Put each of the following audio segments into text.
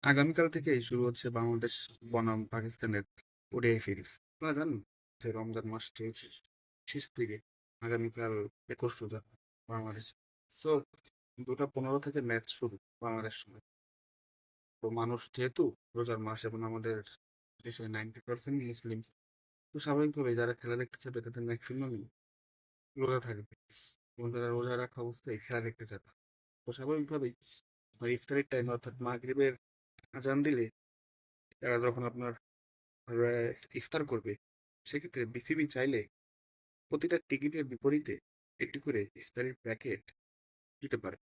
আগামীকাল থেকেই শুরু হচ্ছে বাংলাদেশ বনাম পাকিস্তানের ওডিআই সিরিজ। আপনারা জানেন যে রমজান মাস চলছে শেষ দিকে। আগামীকাল 21 রোজা বাংলাদেশ। সো 2টা 15 থেকে ম্যাচ শুরু বাংলাদেশ সময়। তো মানুষ যেহেতু রোজার মাস এবং আমাদের দেশে 90% মুসলিম, তো স্বাভাবিকভাবেই যারা খেলা দেখতে চাবে তাদের ম্যাক্সিমামই রোজা থাকবে এবং তারা রোজা রাখা অবস্থায় খেলা দেখতে যাবে। তো স্বাভাবিকভাবেই ইফতারের টাইম অর্থাৎ মাগরিবের আজান দিলে তারা যখন আপনার ইফতার করবে, সেক্ষেত্রে বিসিবি চাইলে প্রতিটা টিকিটের বিপরীতে একটি করে ইফতারের প্যাকেট দিতে পারে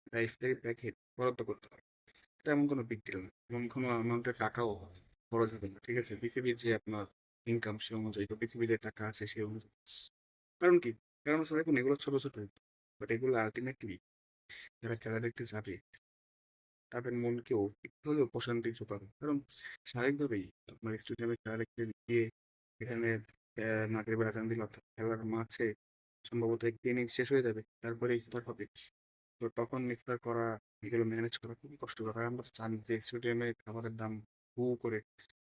বা ইফতারের প্যাকেট বরাদ্দ করতে পারে। এটা এমন কোনো বিগ ডিল না, এমন কোনো অ্যামাউন্টের টাকাও খরচ হবে না। ঠিক আছে, বিসিবির যে আপনার ইনকাম সে অনুযায়ী বা বিসিবির যে টাকা আছে সে অনুযায়ী। কারণ কি? কারণ হচ্ছে দেখুন, এগুলো ছোট ছোট, বাট এগুলো আলটিমেটলি যারা খেলা দেখতে যাবে তাদের মনকেও একটু হলেও প্রশান্তি যোগাবে। কারণ স্বাভাবিকভাবেই আপনার স্টেডিয়ামে খেলা দেখতে গিয়ে এখানে মাগরিবের আজান দিল অর্থাৎ খেলার মাঝে সম্ভবত একটি ইনিংস শেষ হয়ে যাবে, তারপরে ইফতার হবে। তো তখন ইফতার করা, এগুলো ম্যানেজ করা খুবই কষ্টকর। আর আমরা তো জানি যে স্টেডিয়ামে খাবারের দাম হু হু করে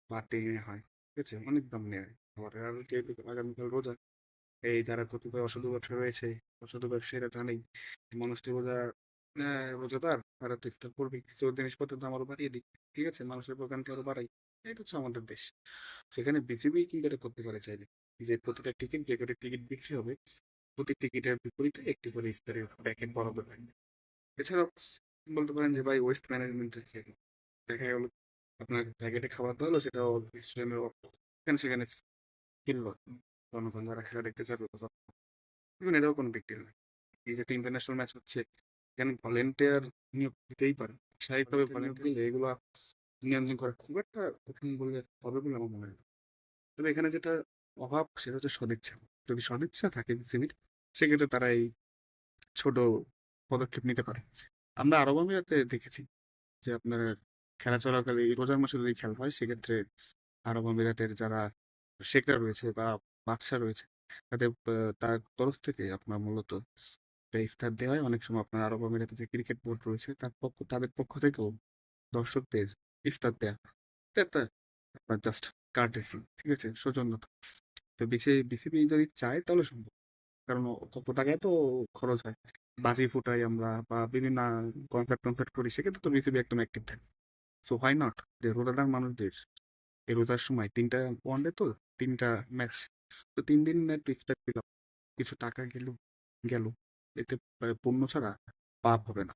বাড়তে হয়। ঠিক আছে, অনেক দাম নেয় খাবারের। আর যেহেতু আগামীকাল রোজা, এই যারা কতিপয় অসাধু ব্যবসা রয়েছে, অসাধু ব্যবসায়ীরা জানেই যে মানুষটি রোজাদার, তারা তো ইফতার করবে, কিছু জিনিসপত্রের দাম আরো বাড়িয়ে দিই। ঠিক আছে, মানুষের ভোগান্তি আরো বাড়াই। এটা হচ্ছে আমাদের দেশ। সেখানে বিসিবি কিন্তু এটা করতে পারে চাইলে, যে প্রতিটা টিকিট, যে কটা টিকিট বিক্রি হবে, প্রতি টিকিটের বিপরীতে একটি করে ইফতারের প্যাকেট বরাদ্দ থাকবে। এছাড়াও বলতে পারেন যে ভাই ওয়েস্ট ম্যানেজমেন্টের খেয়াল, দেখা গেল আপনার প্যাকেটে খাবার দেওয়া হলো, সেটাও স্টেডিয়ামের এখানে সেখানে কিনলো জনগণ যারা খেলা দেখতে যাবে। ইভেন এটাও কোনো বিগ ডিল না। এই যে ইন্টারন্যাশনাল ম্যাচ হচ্ছে, এখানে ভলেন্টিয়ার নিয়োগ দিতেই পারে। স্বাভাবিকভাবে নিয়োগ দিলে এগুলো নিয়ন্ত্রণ করা খুব একটা কঠিন বলে হবে বলে আমার মনে হয় না। তবে এখানে যেটা অভাব সেটা হচ্ছে সদিচ্ছা। যদি সদিচ্ছা থাকে বিসিবির, সেক্ষেত্রে তারা এই ছোট পদক্ষেপ নিতে পারে। আমরা আরব আমিরাতে দেখেছি যে আপনার খেলা চলাকালীন এই রোজার মাসে যদি খেলা হয়, সেক্ষেত্রে আরব আমিরাতের যারা শেখরা রয়েছে বা বাদশা রয়েছে, তাদের তার তরফ থেকে আপনার মূলত একটা ইফতার দেওয়া হয়। অনেক সময় আপনার আরব আমিরাতে যে ক্রিকেট বোর্ড রয়েছে তাদের পক্ষ থেকেও দর্শকদের ইফতার দেয়া হয়। এটা একটা আপনার জাস্ট কার্টেসি, ঠিক আছে, সৌজন্যতা। তো বিসিবি যদি চায় তাহলে সম্ভব। কারণ কত টাকায় তো খরচ হয়, বাজি ফুটাই আমরা বা বিভিন্ন কনসার্ট টনসার্ট করি, সেক্ষেত্রে তো বিসিবি একদম অ্যাক্টিভ থাকে। সো হোয়াই নট, যে রোজাদার মানুষদের এই রোজার সময় 3টা ওয়ানডে, তো 3টা ম্যাচ, তো 3 দিন একটু ইফতার দিলাম, কিছু টাকা গেল গেল, এতে পণ্য ছাড়া পাপ হবে না।